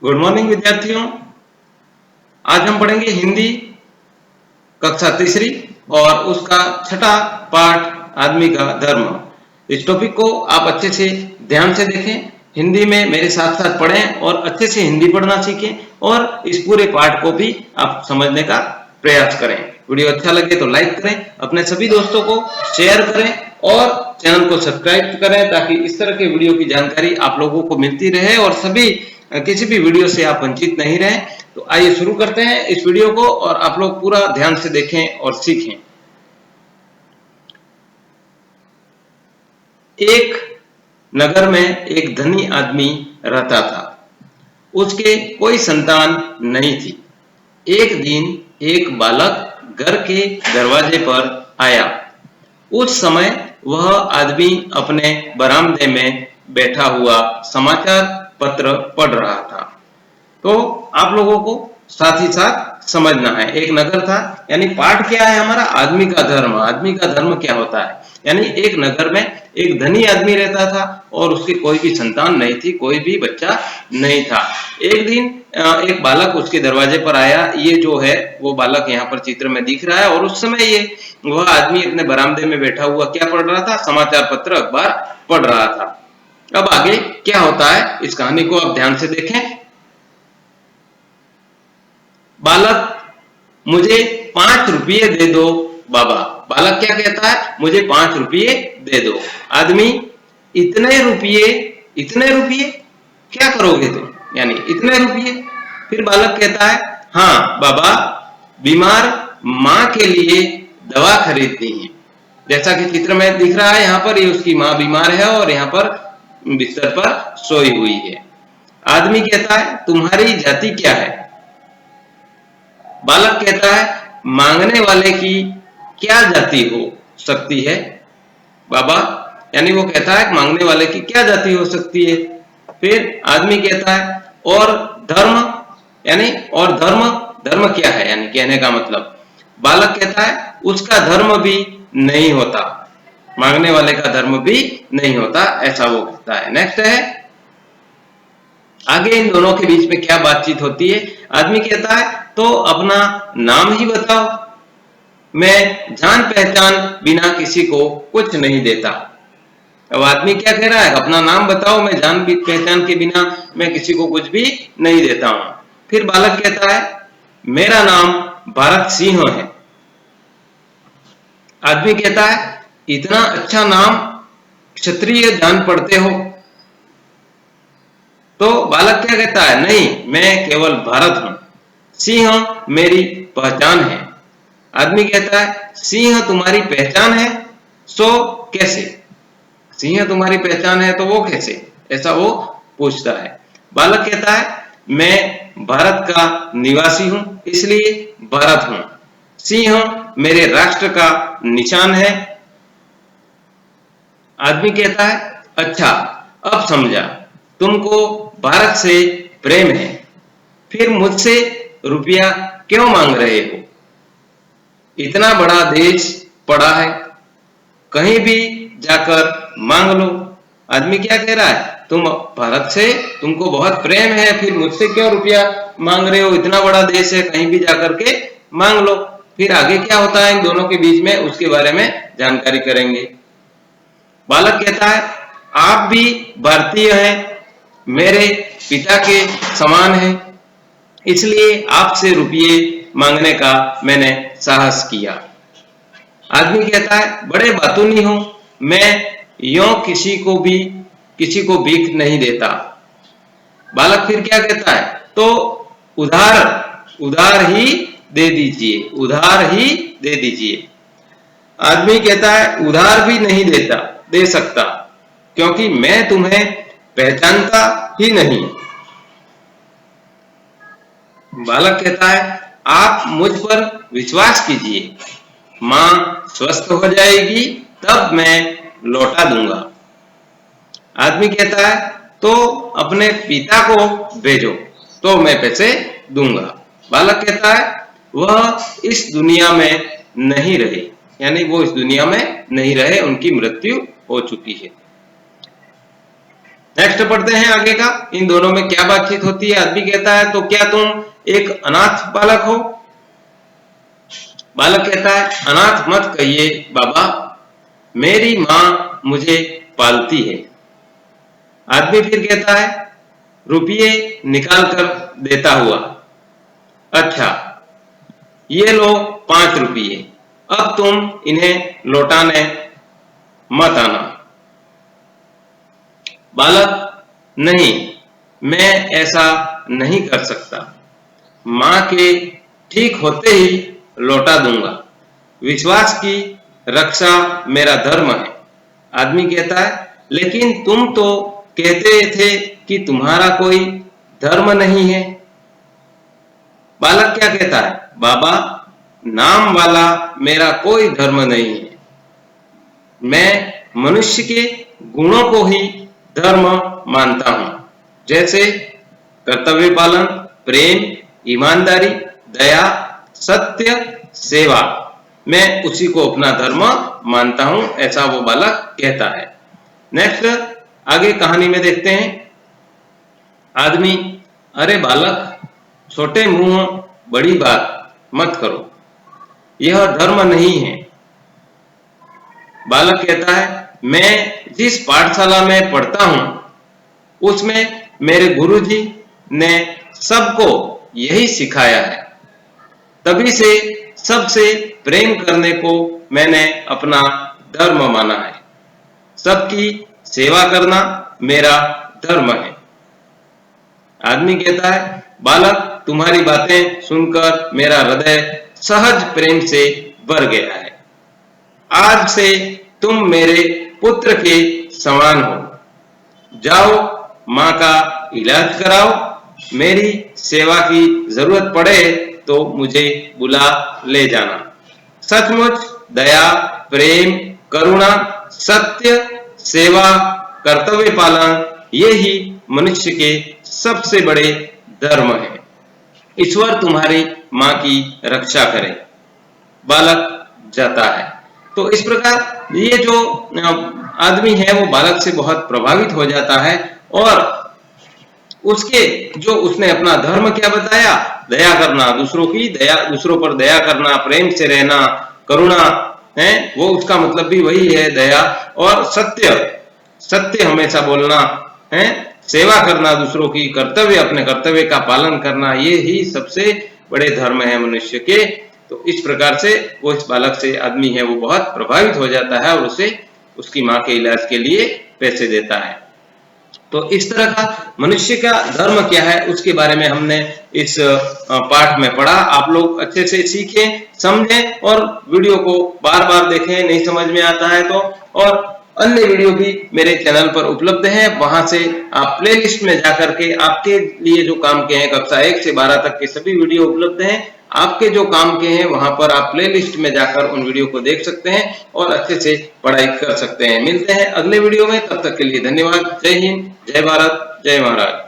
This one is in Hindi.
गुड मॉर्निंग विद्यार्थियों। आज हम पढ़ेंगे हिंदी कक्षा तीसरी और उसका छठा पाठ आदमी का धर्म। इस टॉपिक को आप अच्छे से ध्यान से देखें, हिंदी में मेरे साथ साथ पढ़ें और अच्छे से हिंदी पढ़ना सीखें और इस पूरे पाठ को भी आप समझने का प्रयास करें। वीडियो अच्छा लगे तो लाइक करें, अपने सभी दोस्तों को शेयर करें और चैनल को सब्सक्राइब करें ताकि इस तरह के वीडियो की जानकारी आप लोगों को मिलती रहे और सभी किसी भी वीडियो से आप वंचित नहीं रहें। तो आइए शुरू करते हैं इस वीडियो को और आप लोग पूरा ध्यान से देखें और सीखें। एक नगर में एक धनी आदमी रहता था। उसके कोई संतान नहीं थी। एक दिन एक बालक घर के दरवाजे पर आया। उस समय वह आदमी अपने बरामदे में बैठा हुआ समाचार पत्र पढ़ रहा था। तो आप लोगों को साथ ही साथ समझना है, एक नगर था यानी पाठ क्या है हमारा, आदमी का धर्म। आदमी का धर्म क्या होता है, यानी एक नगर में एक धनी आदमी रहता था और उसकी कोई भी संतान नहीं थी, कोई भी बच्चा नहीं था। एक दिन एक बालक उसके दरवाजे पर आया। ये जो है वो बालक यहाँ पर चित्र में दिख रहा है और उस समय ये वह आदमी अपने बरामदे में बैठा हुआ क्या पढ़ रहा था, समाचार पत्र अखबार पढ़ रहा था। अब आगे क्या होता है इस कहानी को आप ध्यान से देखें। बालक, मुझे 5 रुपये दे दो बाबा। बालक क्या कहता है, मुझे 5 रुपये दे दो। आदमी, इतने रुपये क्या करोगे तुम, यानी इतने रुपये। फिर बालक कहता है, हाँ बाबा, बीमार माँ के लिए दवा खरीदनी है। जैसा कि चित्र में दिख रहा है यहाँ पर, ये उसकी माँ बीमार है और यहाँ पर बिस्तर पर सोई हुई है। आदमी कहता है, तुम्हारी जाति क्या है। बालक कहता है, मांगने वाले की क्या जाति हो सकती है बाबा, यानी वो कहता है मांगने वाले की क्या जाति हो सकती है। फिर आदमी कहता है, और धर्म, यानी और धर्म क्या है, यानी कहने का मतलब। बालक कहता है, उसका धर्म भी नहीं होता, मांगने वाले का धर्म भी नहीं होता, ऐसा वो कहता है। नेक्स्ट है, आगे इन दोनों के बीच में क्या बातचीत होती है। आदमी कहता है, तो अपना नाम ही बताओ, मैं जान पहचान बिना किसी को कुछ नहीं देता। अब आदमी क्या कह रहा है, अपना नाम बताओ, मैं जान पहचान के बिना मैं किसी को कुछ भी नहीं देता हूं। फिर बालक कहता है, मेरा नाम भारत सिंह है। आदमी कहता है, इतना अच्छा नाम, क्षत्रिय जान पढ़ते हो। तो बालक क्या कहता है, नहीं, मैं केवल भारत हूं, सिंह मेरी पहचान है। आदमी कहता है, सिंह तुम्हारी पहचान है, सो कैसे। सिंह तुम्हारी पहचान है तो वो कैसे, ऐसा वो पूछता है। बालक कहता है, मैं भारत का निवासी हूं, इसलिए भारत हूं, सिंह मेरे राष्ट्र का निशान है। आदमी कहता है, अच्छा, अब समझा, तुमको भारत से प्रेम है, फिर मुझसे रुपया क्यों मांग रहे हो। इतना बड़ा देश पड़ा है, कहीं भी जाकर मांग लो। आदमी क्या कह रहा है, तुम भारत से तुमको बहुत प्रेम है, फिर मुझसे क्यों रुपया मांग रहे हो, इतना बड़ा देश है, कहीं भी जाकर के मांग लो। फिर आगे क्या होता है इन दोनों के बीच में, उसके बारे में जानकारी करेंगे। बालक कहता है, आप भी भारतीय हैं, मेरे पिता के समान हैं, इसलिए आपसे रुपये मांगने का मैंने साहस किया। आदमी कहता है, बड़े बातूनी हो, मैं यों किसी को भीख नहीं देता। बालक फिर क्या कहता है, तो उधार ही दे दीजिए, उधार ही दे दीजिए। आदमी कहता है, उधार भी नहीं दे सकता, क्योंकि मैं तुम्हें पहचानता ही नहीं। बालक कहता है, आप मुझ पर विश्वास कीजिए, मां स्वस्थ हो जाएगी तब मैं लौटा दूंगा। आदमी कहता है, तो अपने पिता को भेजो तो मैं पैसे दूंगा। बालक कहता है, वह इस दुनिया में नहीं रहे, यानी वो इस दुनिया में नहीं रहे, उनकी मृत्यु हो चुकी है। नेक्स्ट पढ़ते हैं आगे का, इन दोनों में क्या बातचीत होती है। आदमी कहता है तो क्या तुम एक अनाथ बालक हो? बालक कहता है अनाथ मत कहिए बाबा, मेरी माँ मुझे पालती है। आदमी फिर कहता है रुपये निकाल कर देता हुआ, अच्छा ये लो 5 रुपये, अब तुम इन्हें लौटाने मत आना। बालक नहीं, मैं ऐसा नहीं कर सकता, माँ के ठीक होते ही लौटा दूंगा, विश्वास की रक्षा मेरा धर्म है। आदमी कहता है लेकिन तुम तो कहते थे कि तुम्हारा कोई धर्म नहीं है। बालक क्या कहता है, बाबा नाम वाला मेरा कोई धर्म नहीं है, मैं मनुष्य के गुणों को ही धर्म मानता हूं, जैसे कर्तव्य पालन, प्रेम, ईमानदारी, दया, सत्य, सेवा, मैं उसी को अपना धर्म मानता हूं, ऐसा वो बालक कहता है। नेक्स्ट आगे कहानी में देखते हैं। आदमी, अरे बालक छोटे मुंह बड़ी बात मत करो, यह धर्म नहीं है। बालक कहता है मैं जिस पाठशाला में पढ़ता हूं उसमें मेरे गुरुजी ने सबको यही सिखाया है, तभी से सबसे प्रेम करने को मैंने अपना धर्म माना है, सबकी सेवा करना मेरा धर्म है। आदमी कहता है बालक तुम्हारी बातें सुनकर मेरा हृदय सहज प्रेम से भर गया है, आज से तुम मेरे पुत्र के समान हो, जाओ माँ का इलाज कराओ, मेरी सेवा की जरूरत पड़े तो मुझे बुला ले जाना। सचमुच दया, प्रेम, करुणा, सत्य, सेवा, कर्तव्य पालन, ये ही मनुष्य के सबसे बड़े धर्म है। ईश्वर तुम्हारी माँ की रक्षा करे। बालक जाता है। तो इस प्रकार ये जो आदमी है वो बालक से बहुत प्रभावित हो जाता है और उसके जो उसने अपना धर्म क्या बताया, दया करना, दूसरों की दया, दूसरों पर दया करना, प्रेम से रहना, करुणा है, वो उसका मतलब भी वही है दया, और सत्य, सत्य हमेशा बोलना है, सेवा करना दूसरों की, कर्तव्य, अपने कर्तव्य का पालन करना, ये ही सबसे बड़े धर्म है मनुष्य के। तो इस प्रकार से वो इस बालक से आदमी है वो बहुत प्रभावित हो जाता है और उसे उसकी माँ के इलाज के लिए पैसे देता है। तो इस तरह का मनुष्य का धर्म क्या है उसके बारे में हमने इस पाठ में पढ़ा। आप लोग अच्छे से सीखें, समझें और वीडियो को बार बार देखें, नहीं समझ में आता है तो। और अन्य वीडियो भी मेरे चैनल पर उपलब्ध है, वहां से आप प्लेलिस्ट में जाकर के आपके लिए जो काम के हैं कक्षा 1 से 12 तक के सभी वीडियो उपलब्ध हैं। आपके जो काम के हैं वहां पर आप प्लेलिस्ट में जाकर उन वीडियो को देख सकते हैं और अच्छे से पढ़ाई कर सकते हैं। मिलते हैं अगले वीडियो में, तब तक के लिए धन्यवाद। जय हिंद, जय भारत, जय महाराज।